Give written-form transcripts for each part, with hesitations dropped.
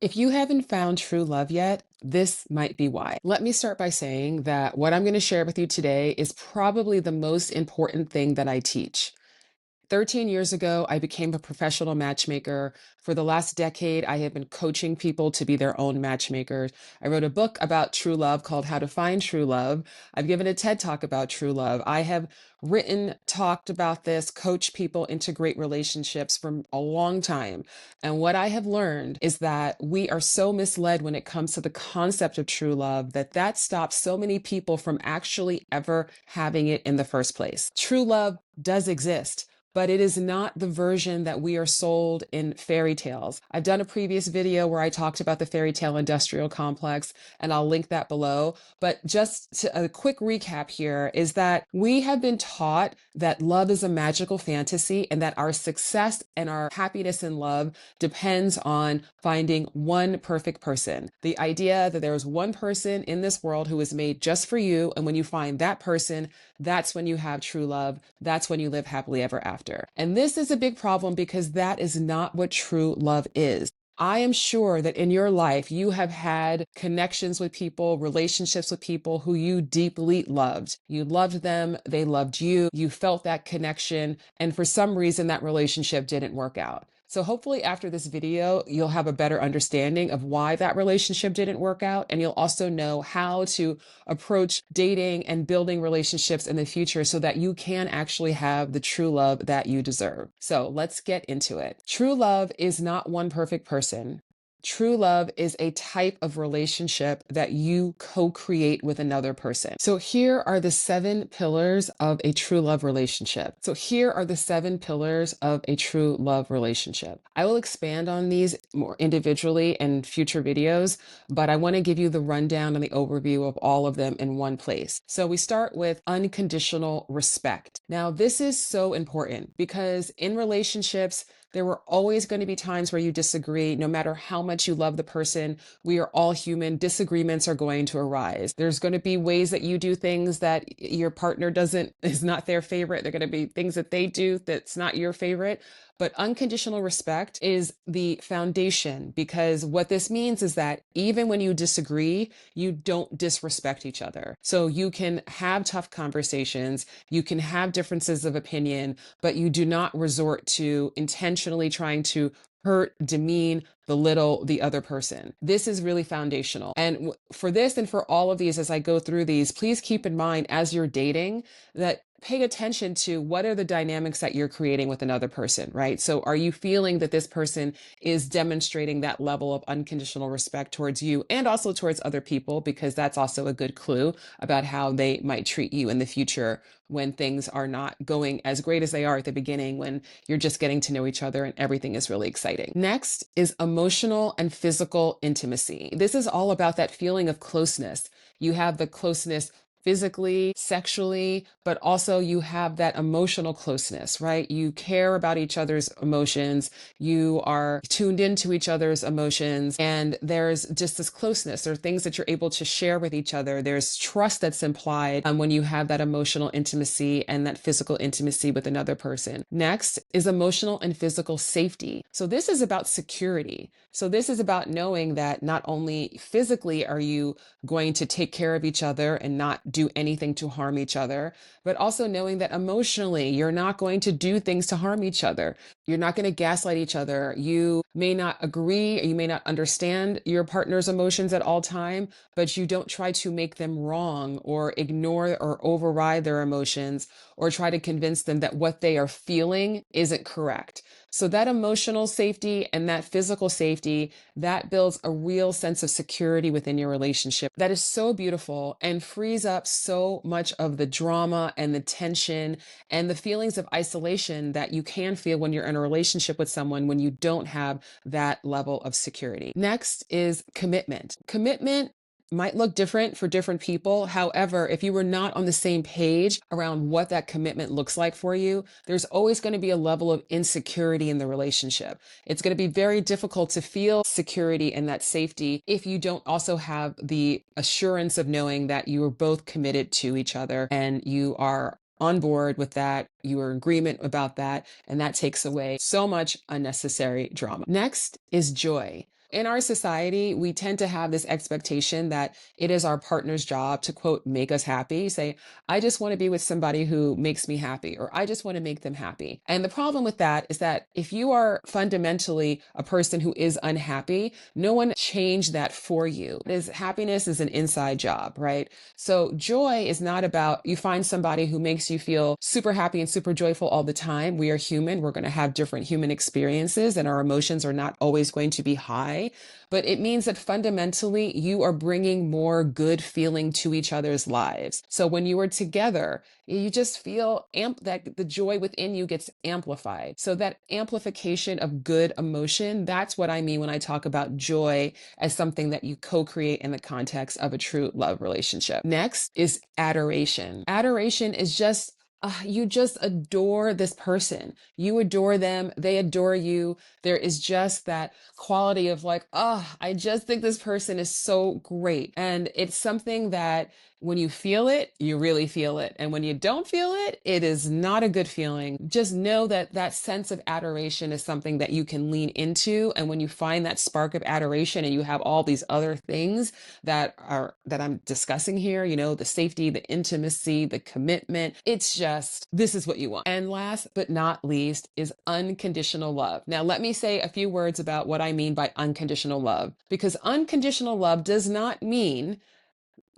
If you haven't found true love yet, this might be why. Let me start by saying that what I'm going to share with you today is probably the most important thing that I teach. 13 years ago, I became a professional matchmaker. For the last decade, I have been coaching people to be their own matchmakers. I wrote a book about true love called How to Find True Love. I've given a TED talk about true love. I have written, talked about this, coached people into great relationships for a long time. And what I have learned is that we are so misled when it comes to the concept of true love that stops so many people from actually ever having it in the first place. True love does exist, but it is not the version that we are sold in fairy tales. I've done a previous video where I talked about the fairy tale industrial complex, and I'll link that below. But a quick recap here is that we have been taught that love is a magical fantasy and that our success and our happiness in love depends on finding one perfect person. The idea that there is one person in this world who is made just for you, and when you find that person, that's when you have true love. That's when you live happily ever after. And this is a big problem because that is not what true love is. I am sure that in your life, you have had connections with people, relationships with people who you deeply loved. You loved them, they loved you, you felt that connection, and for some reason, that relationship didn't work out. So hopefully after this video, you'll have a better understanding of why that relationship didn't work out. And you'll also know how to approach dating and building relationships in the future so that you can actually have the true love that you deserve. So let's get into it. True love is not one perfect person. True love is a type of relationship that you co-create with another person. So here are the 7 pillars of a true love relationship. I will expand on these more individually in future videos, but I want to give you the rundown and the overview of all of them in one place. So we start with unconditional respect. Now, this is so important because in relationships, there were always going to be times where you disagree. No matter how much you love the person, we are all human. Disagreements are going to arise. There's going to be ways that you do things that your partner is not their favorite. There are going to be things that they do that's not your favorite. But unconditional respect is the foundation because what this means is that even when you disagree, you don't disrespect each other. So you can have tough conversations, you can have differences of opinion, but you do not resort to intentionally trying to hurt, demean, belittle the other person. This is really foundational. And for this and for all of these, as I go through these, please keep in mind as you're dating that pay attention to what are the dynamics that you're creating with another person, right? So are you feeling that this person is demonstrating that level of unconditional respect towards you and also towards other people? Because that's also a good clue about how they might treat you in the future when things are not going as great as they are at the beginning, when you're just getting to know each other and everything is really exciting. Next is emotional and physical intimacy. This is all about that feeling of closeness. You have the closeness physically, sexually, but also you have that emotional closeness, right? You care about each other's emotions. You are tuned into each other's emotions. And there's just this closeness. There are things that you're able to share with each other. There's trust that's implied when you have that emotional intimacy and that physical intimacy with another person. Next is emotional and physical safety. So this is about security. So this is about knowing that not only physically are you going to take care of each other and not do anything to harm each other, but also knowing that emotionally, you're not going to do things to harm each other. You're not going to gaslight each other. You may not agree, or you may not understand your partner's emotions at all time, but you don't try to make them wrong or ignore or override their emotions or try to convince them that what they are feeling isn't correct. So that emotional safety and that physical safety, that builds a real sense of security within your relationship. That is so beautiful and frees up so much of the drama and the tension and the feelings of isolation that you can feel when you're in a relationship with someone when you don't have that level of security. Next is commitment. Commitment might look different for different people. However, if you were not on the same page around what that commitment looks like for you, there's always going to be a level of insecurity in the relationship. It's going to be very difficult to feel security and that safety if you don't also have the assurance of knowing that you are both committed to each other and you are on board with that, you are in agreement about that, and that takes away so much unnecessary drama. Next is joy. In our society, we tend to have this expectation that it is our partner's job to, quote, make us happy. Say, I just want to be with somebody who makes me happy, or I just want to make them happy. And the problem with that is that if you are fundamentally a person who is unhappy, no one changed that for you. Happiness is an inside job, right? So joy is not about you find somebody who makes you feel super happy and super joyful all the time. We are human. We're going to have different human experiences, and our emotions are not always going to be high. But it means that fundamentally you are bringing more good feeling to each other's lives. So when you are together, you just feel that the joy within you gets amplified. So that amplification of good emotion, that's what I mean when I talk about joy as something that you co-create in the context of a true love relationship. Next is adoration. Adoration is just you just adore this person. You adore them. They adore you. There is just that quality of like, oh, I just think this person is so great. And it's something that when you feel it, you really feel it. And when you don't feel it, it is not a good feeling. Just know that that sense of adoration is something that you can lean into. And when you find that spark of adoration and you have all these other things that I'm discussing here, you know, the safety, the intimacy, the commitment, it's just, this is what you want. And last but not least is unconditional love. Now, let me say a few words about what I mean by unconditional love, because unconditional love does not mean,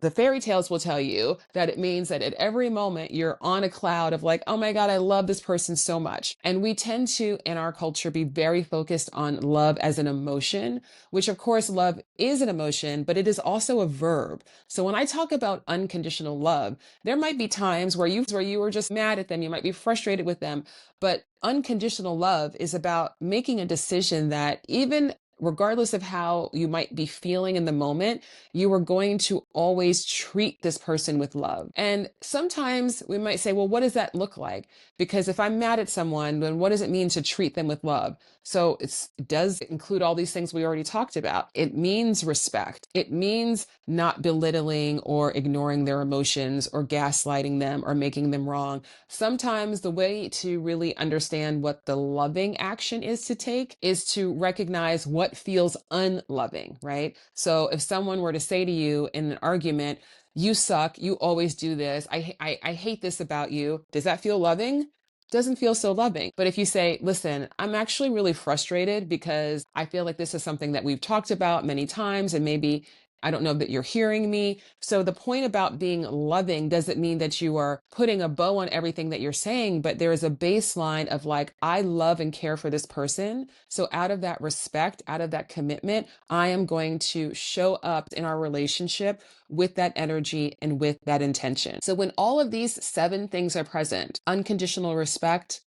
the fairy tales will tell you that it means that at every moment you're on a cloud of like, oh my God, I love this person so much. And we tend to, in our culture, be very focused on love as an emotion, which of course love is an emotion, but it is also a verb. So when I talk about unconditional love, there might be times where you were just mad at them, you might be frustrated with them, but unconditional love is about making a decision that even regardless of how you might be feeling in the moment, you are going to always treat this person with love. And sometimes we might say, well, what does that look like? Because if I'm mad at someone, then what does it mean to treat them with love? So it does include all these things we already talked about. It means respect. It means not belittling or ignoring their emotions or gaslighting them or making them wrong. Sometimes the way to really understand what the loving action is to take is to recognize what feels unloving, right? So if someone were to say to you in an argument, you suck, you always do this, I hate this about you, does that feel loving? Doesn't feel so loving. But if you say, listen, I'm actually really frustrated because I feel like this is something that we've talked about many times, and maybe I don't know that you're hearing me. So the point about being loving doesn't mean that you are putting a bow on everything that you're saying, but there is a baseline of like, I love and care for this person. So out of that respect, out of that commitment, I am going to show up in our relationship with that energy and with that intention. So when all of these 7 things are present, unconditional respect,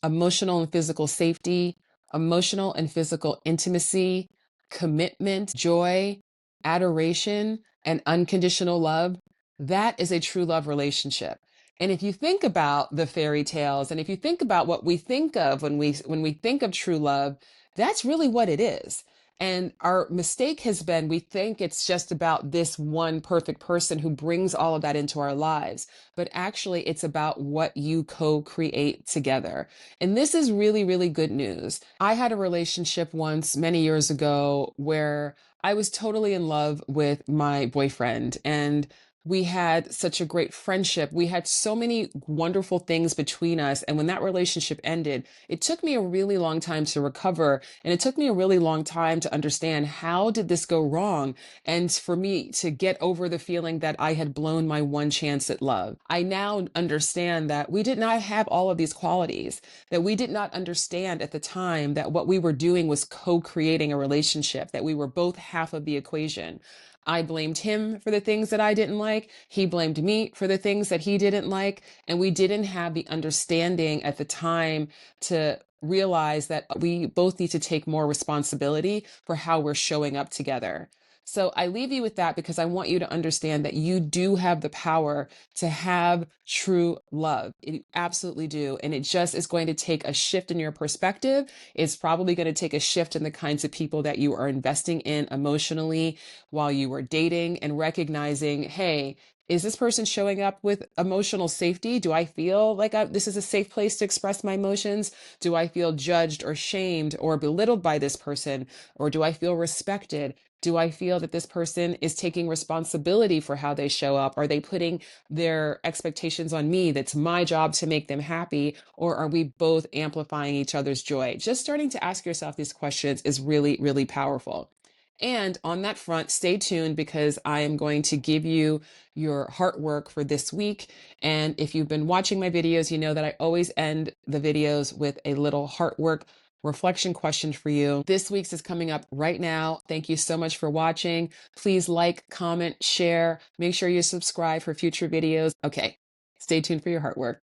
emotional and physical safety, emotional and physical intimacy, commitment, joy, adoration, and unconditional love, that is a true love relationship. And if you think about the fairy tales, and if you think about what we think of when we think of true love, that's really what it is. And our mistake has been we think it's just about this one perfect person who brings all of that into our lives. But actually, it's about what you co-create together. And this is really, really good news. I had a relationship once many years ago where I was totally in love with my boyfriend, and we had such a great friendship. We had so many wonderful things between us. And when that relationship ended, it took me a really long time to recover. And it took me a really long time to understand, how did this go wrong? And for me to get over the feeling that I had blown my one chance at love. I now understand that we did not have all of these qualities, that we did not understand at the time that what we were doing was co-creating a relationship, that we were both half of the equation. I blamed him for the things that I didn't like. He blamed me for the things that he didn't like. And we didn't have the understanding at the time to realize that we both need to take more responsibility for how we're showing up together. So I leave you with that because I want you to understand that you do have the power to have true love. You absolutely do. And it just is going to take a shift in your perspective. It's probably going to take a shift in the kinds of people that you are investing in emotionally while you were dating, and recognizing, hey, is this person showing up with emotional safety? Do I feel like this is a safe place to express my emotions? Do I feel judged or shamed or belittled by this person? Or do I feel respected? Do I feel that this person is taking responsibility for how they show up? Are they putting their expectations on me? That's my job to make them happy. Or are we both amplifying each other's joy? Just starting to ask yourself these questions is really, really powerful. And on that front, stay tuned because I am going to give you your heart work for this week. And if you've been watching my videos, you know that I always end the videos with a little heart work reflection question for you. This week's is coming up right now. Thank you so much for watching. Please like, comment, share. Make sure you subscribe for future videos. Okay, stay tuned for your heart work.